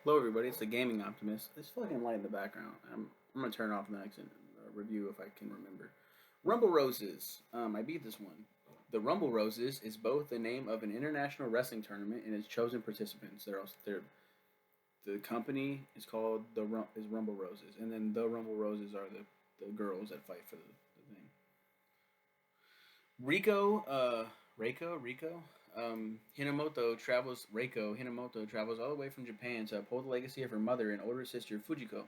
Hello, everybody. It's the Gaming Optimist. This fucking light in the background. I'm gonna turn it off in the next review if I can remember. Rumble Roses. I beat this one. The Rumble Roses is both the name of an international wrestling tournament and its chosen participants. The company is called is Rumble Roses, and then the Rumble Roses are the girls that fight for the thing. Rico, Reiko, Hinomoto travels all the way from Japan to uphold the legacy of her mother and older sister Fujiko.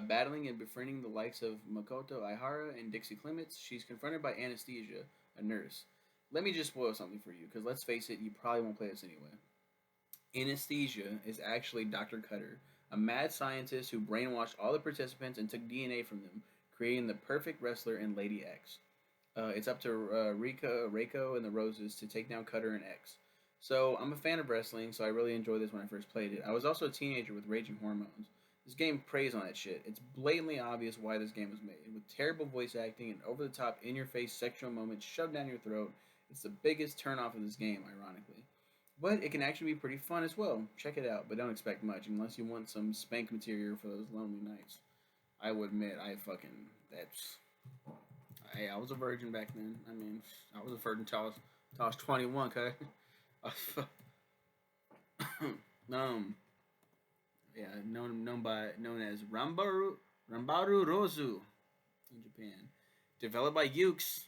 Battling and befriending the likes of Makoto Aihara and Dixie Clements, she's confronted by Anesthesia, a nurse. Let me just spoil something for you, because let's face it, you probably won't play this anyway. Anesthesia is actually Dr. Cutter, a mad scientist who brainwashed all the participants and took DNA from them, creating the perfect wrestler in Lady X. It's up to Reiko, and the Roses to take down Cutter and X. So I'm a fan of wrestling, so I really enjoyed this when I first played it. I was also a teenager with raging hormones. This game preys on that shit. It's blatantly obvious why this game was made. With terrible voice acting and over the top, in your face sexual moments shoved down your throat, it's the biggest turnoff of this game, ironically. But it can actually be pretty fun as well. Check it out, but don't expect much unless you want some spank material for those lonely nights. I would admit, that's I was a virgin back then. I mean, I was a virgin until I was 21. Okay, um, yeah, known as Rambaru Rozu in Japan. Developed by Ukes.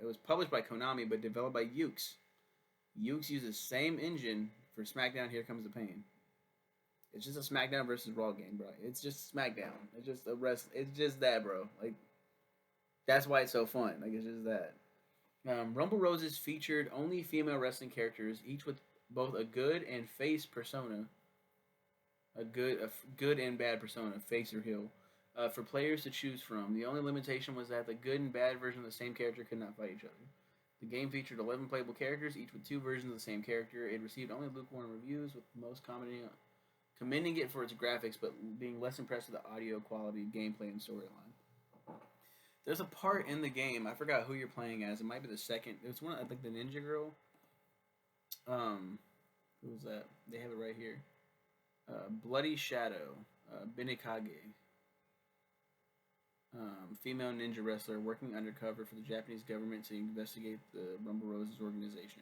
It was published by Konami, but developed by Ukes. Ukes uses the same engine for SmackDown. Here Comes the Pain. It's just a SmackDown versus Raw game, bro. It's just SmackDown. It's just a rest. It's just that, bro. Like that's why it's so fun. Like it's just that. Rumble Roses featured only female wrestling characters, each with both a good and face persona, good and bad persona, face or heel, for players to choose from. The only limitation was that the good and bad version of the same character could not fight each other. The game featured 11 playable characters, each with two versions of the same character. It received only lukewarm reviews, with most commending it for its graphics, but being less impressed with the audio quality, gameplay, and storyline. There's a part in the game, I forgot who you're playing as. It might be the second. It's one, I think, the ninja girl. Who was that? They have it right here. Bloody Shadow, Benikage, female ninja wrestler working undercover for the Japanese government to investigate the Rumble Roses organization.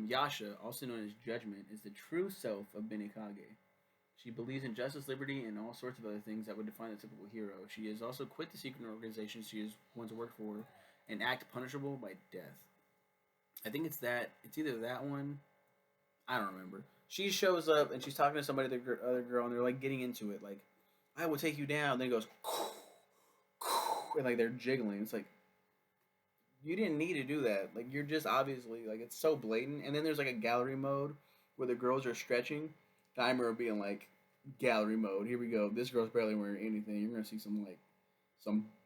Yasha, also known as Judgment, is the true self of Benikage. She believes in justice, liberty, and all sorts of other things that would define a typical hero. She has also quit the secret organization she is once worked for and act punishable by death. I think it's that. It's either that one. I don't remember. She shows up and she's talking to somebody, the other girl, and they're like getting into it. Like, I will take you down. Then it goes, and like they're jiggling. It's like you didn't need to do that. Like you're just obviously like it's so blatant. And then there's like a gallery mode where the girls are stretching. I remember being like, gallery mode. Here we go. This girl's barely wearing anything. You're gonna see some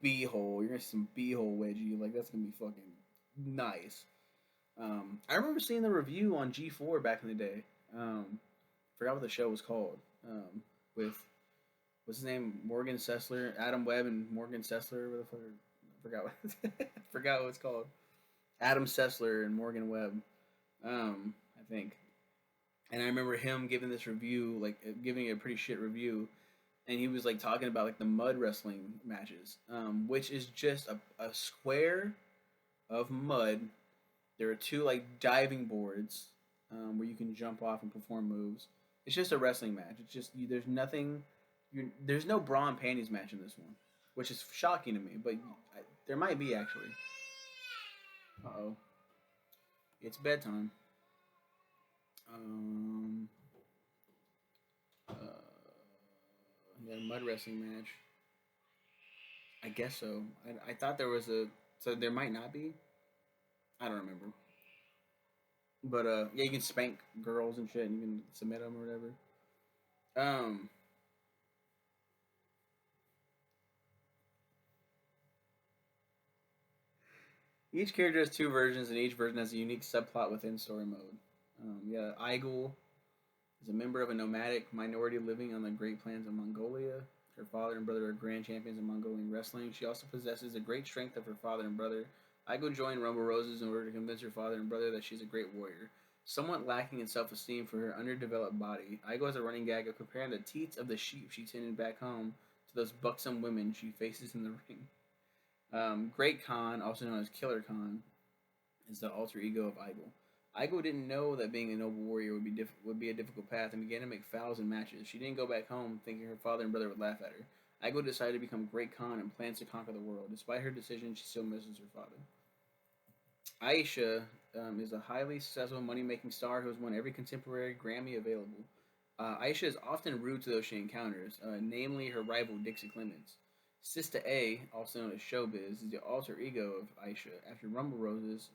b hole. You're gonna see some b hole wedgie. Like that's gonna be fucking nice. I remember seeing the review on G4 back in the day. Forgot what the show was called. With what's his name? Morgan Sessler, Adam Webb, and Morgan Sessler. What the fuck? I forgot what forgot what it's called. Adam Sessler and Morgan Webb. I think. And I remember him giving this review, like giving it a pretty shit review, and he was like talking about like the mud wrestling matches, which is just a square of mud. There are two like diving boards where you can jump off and perform moves. It's just a wrestling match. It's just there's nothing. There's no bra and panties match in this one, which is shocking to me. But there might be actually. Uh oh, it's bedtime. Um, yeah, mud wrestling match. I guess so. I thought there was a. So there might not be. I don't remember. But yeah, you can spank girls and shit, and you can submit them or whatever. Um, each character has two versions, and each version has a unique subplot within story mode. Yeah, Igul is a member of a nomadic minority living on the Great Plains of Mongolia. Her father and brother are grand champions in Mongolian wrestling. She also possesses the great strength of her father and brother. Igul joined Rumble Roses in order to convince her father and brother that she's a great warrior. Somewhat lacking in self-esteem for her underdeveloped body, Aigo has a running gag of comparing the teats of the sheep she tended back home to those buxom women she faces in the ring. Great Khan, also known as Killer Khan, is the alter ego of Aigo. Aigo didn't know that being a noble warrior would be a difficult path and began to make vows and matches. She didn't go back home thinking her father and brother would laugh at her. Aigo decided to become Great Khan and plans to conquer the world. Despite her decision, she still misses her father. Aisha is a highly successful money-making star who has won every contemporary Grammy available. Aisha is often rude to those she encounters, namely her rival Dixie Clements. Sista A, also known as Showbiz, is the alter ego of Aisha. After Rumble Roses,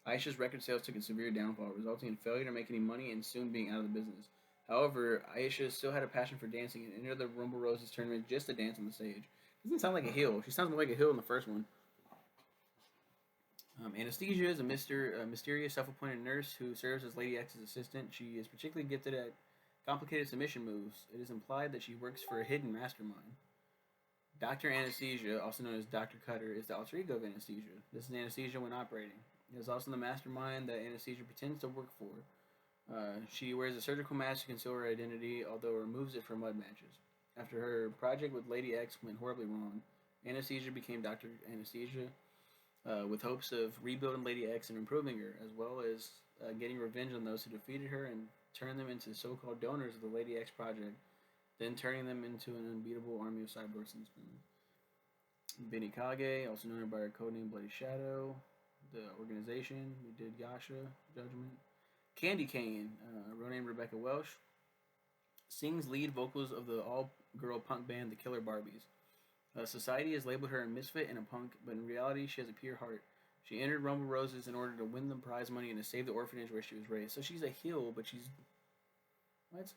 Aisha's record sales took a severe downfall, resulting in failure to make any money and soon being out of the business. However, Aisha still had a passion for dancing and entered the Rumble Roses tournament just to dance on the stage. Doesn't sound like a heel. She sounds more like a heel in the first one. Anesthesia is a mysterious, self-appointed nurse who serves as Lady X's assistant. She is particularly gifted at complicated submission moves. It is implied that she works for a hidden mastermind. Dr. Anesthesia, also known as Dr. Cutter, is the alter ego of Anesthesia. This is Anesthesia when operating. It is also the mastermind that Anesthesia pretends to work for. She wears a surgical mask to conceal her identity, although removes it for mud matches. After her project with Lady X went horribly wrong, Anesthesia became Dr. Anesthesia with hopes of rebuilding Lady X and improving her, as well as getting revenge on those who defeated her and turned them into so-called donors of the Lady X project, then turning them into an unbeatable army of cyborgs and spoons. Benny Kage, also known by her codename Bloody Shadow, the organization. We did Yasha, Judgment. Candy Cane, real name Rebecca Welsh, sings lead vocals of the all-girl punk band The Killer Barbies. Society has labeled her a misfit and a punk, but in reality, she has a pure heart. She entered Rumble Roses in order to win the prize money and to save the orphanage where she was raised. So she's a heel, but she's... What?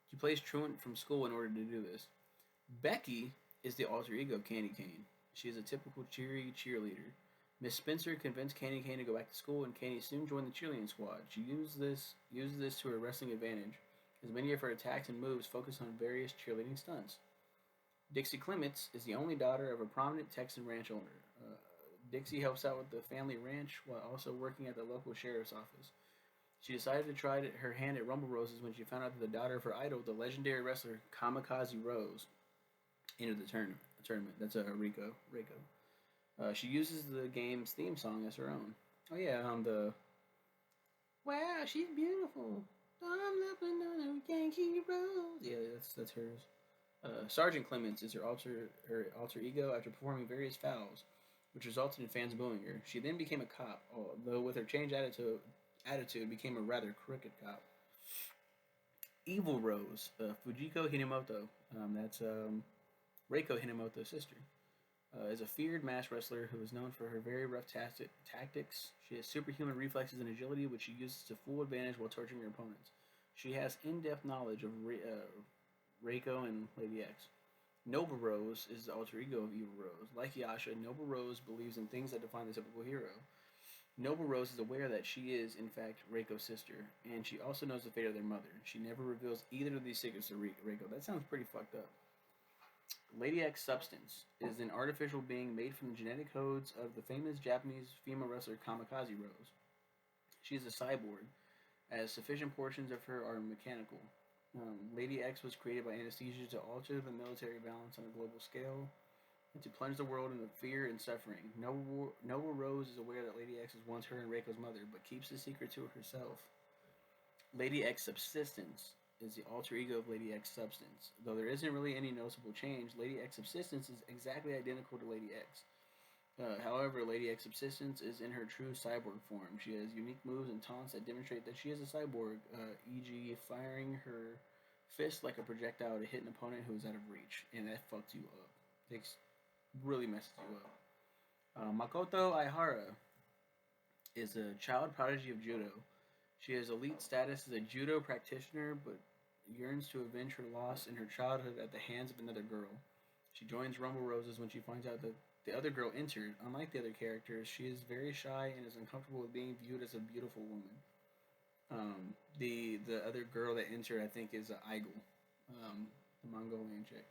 She plays truant from school in order to do this. Becky is the alter ego of Candy Cane. She is a typical cheery cheerleader. Miss Spencer convinced Candy Cane to go back to school, and Candy soon joined the cheerleading squad. She uses this to her wrestling advantage, as many of her attacks and moves focus on various cheerleading stunts. Dixie Clements is the only daughter of a prominent Texan ranch owner. Dixie helps out with the family ranch while also working at the local sheriff's office. She decided to try her hand at Rumble Roses when she found out that the daughter of her idol, the legendary wrestler Kamikaze Rose, entered the tournament. That's Rico. She uses the game's theme song as her own. Oh yeah, the wow, she's beautiful. I'm looking on a Yankee Rose. Yeah, that's hers. Sergeant Clements is her alter ego after performing various fouls, which resulted in fans booing her. She then became a cop, although with her changed attitude became a rather crooked cop. Evil Rose, Fujiko Hinimoto. That's Reiko Hinimoto's sister. Is a feared masked wrestler who is known for her very rough tactics. She has superhuman reflexes and agility, which she uses to full advantage while torturing her opponents. She has in-depth knowledge of Reiko and Lady X. Noble Rose is the alter ego of Evil Rose. Like Yasha, Noble Rose believes in things that define the typical hero. Noble Rose is aware that she is, in fact, Reiko's sister, and she also knows the fate of their mother. She never reveals either of these secrets to Reiko. That sounds pretty fucked up. Lady X Substance is an artificial being made from the genetic codes of the famous Japanese female wrestler Kamikaze Rose. She is a cyborg, as sufficient portions of her are mechanical. Lady X was created by anesthesia to alter the military balance on a global scale and to plunge the world into fear and suffering. Noble Rose is aware that Lady X is once her and Reiko's mother, but keeps the secret to herself. Lady X Subsistence is the alter ego of Lady X Substance. Though there isn't really any noticeable change, Lady X Subsistence is exactly identical to Lady X. However, Lady X Subsistence is in her true cyborg form. She has unique moves and taunts that demonstrate that she is a cyborg, e.g., firing her fist like a projectile to hit an opponent who is out of reach, and that fucks you up. It really messes you up. Makoto Aihara is a child prodigy of judo. She has elite status as a judo practitioner, but yearns to avenge her loss in her childhood at the hands of another girl. She joins Rumble Roses when she finds out that the other girl entered. Unlike the other characters, she is very shy and is uncomfortable with being viewed as a beautiful woman. The other girl that entered, I think, is Aigle, the Mongolian chick.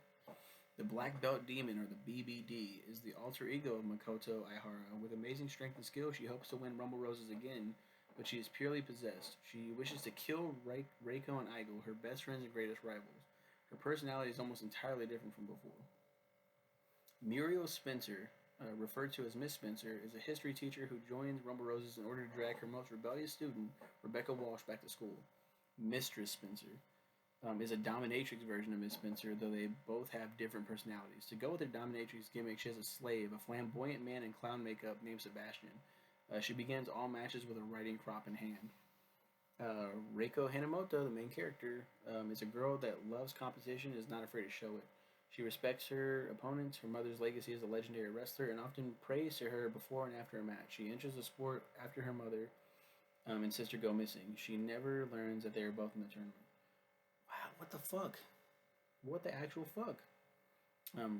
The Black Belt Demon, or the BBD, is the alter ego of Makoto Aihara. With amazing strength and skill, she hopes to win Rumble Roses again, but she is purely possessed. She wishes to kill Reiko and Aigo, her best friends and greatest rivals. Her personality is almost entirely different from before. Muriel Spencer, referred to as Miss Spencer, is a history teacher who joins Rumble Roses in order to drag her most rebellious student, Rebecca Walsh, back to school. Mistress Spencer is a dominatrix version of Miss Spencer, though they both have different personalities. To go with her dominatrix gimmick, she has a slave, a flamboyant man in clown makeup named Sebastian. She begins all matches with a writing crop in hand. Reiko Hanamoto, the main character, is a girl that loves competition and is not afraid to show it. She respects her opponents, her mother's legacy as a legendary wrestler, and often prays to her before and after a match. She enters the sport after her mother and sister go missing. She never learns that they are both in the tournament. Wow, what the fuck? What the actual fuck?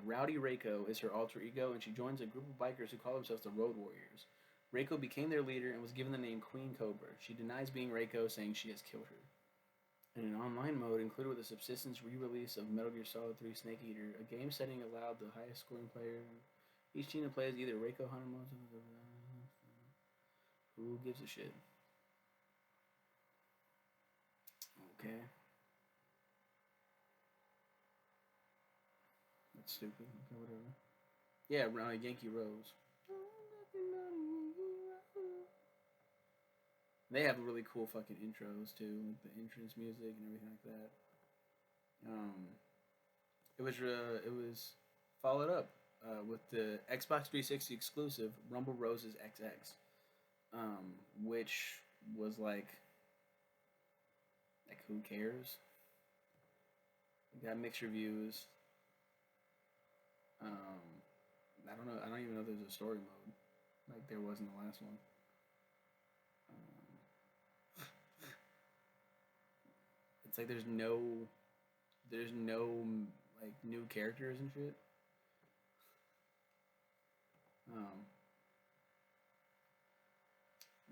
Rowdy Reiko is her alter ego, and she joins a group of bikers who call themselves the Road Warriors. Reiko became their leader and was given the name Queen Cobra. She denies being Reiko, saying she has killed her. In an online mode included with a subsistence re-release of Metal Gear Solid 3 Snake Eater, a game setting allowed the highest scoring player. Each team that plays either Reiko Hanamoto. Who gives a shit? Okay. That's stupid. Okay, whatever. Yeah, Yankee Rose. They have really cool fucking intros too, like the entrance music and everything like that. Um, it was followed up with the Xbox 360 exclusive Rumble Roses XX, which was like who cares? It got mixed reviews. I don't know. I don't even know if there's a story mode like there was in the last one. Um, it's like there's no like new characters and shit. Um,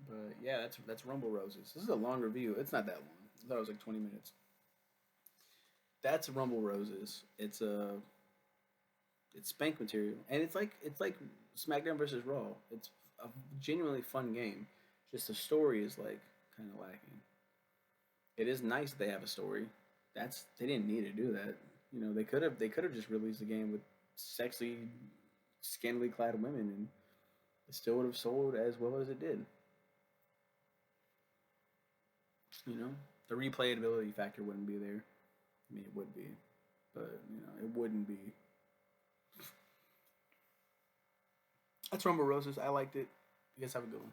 but yeah, that's Rumble Roses. This is a long review. It's not that long. I thought it was like 20 minutes. That's Rumble Roses. It's spank material, and it's like SmackDown versus Raw. It's a genuinely fun game. Just the story is like kind of lacking. It is nice that they have a story. They didn't need to do that. They could have just released the game with sexy, scantily clad women, and it still would have sold as well as it did. You know, the replayability factor wouldn't be there. I mean, it would be, but it wouldn't be. That's Rumble Roses. I liked it. You guys have a good one.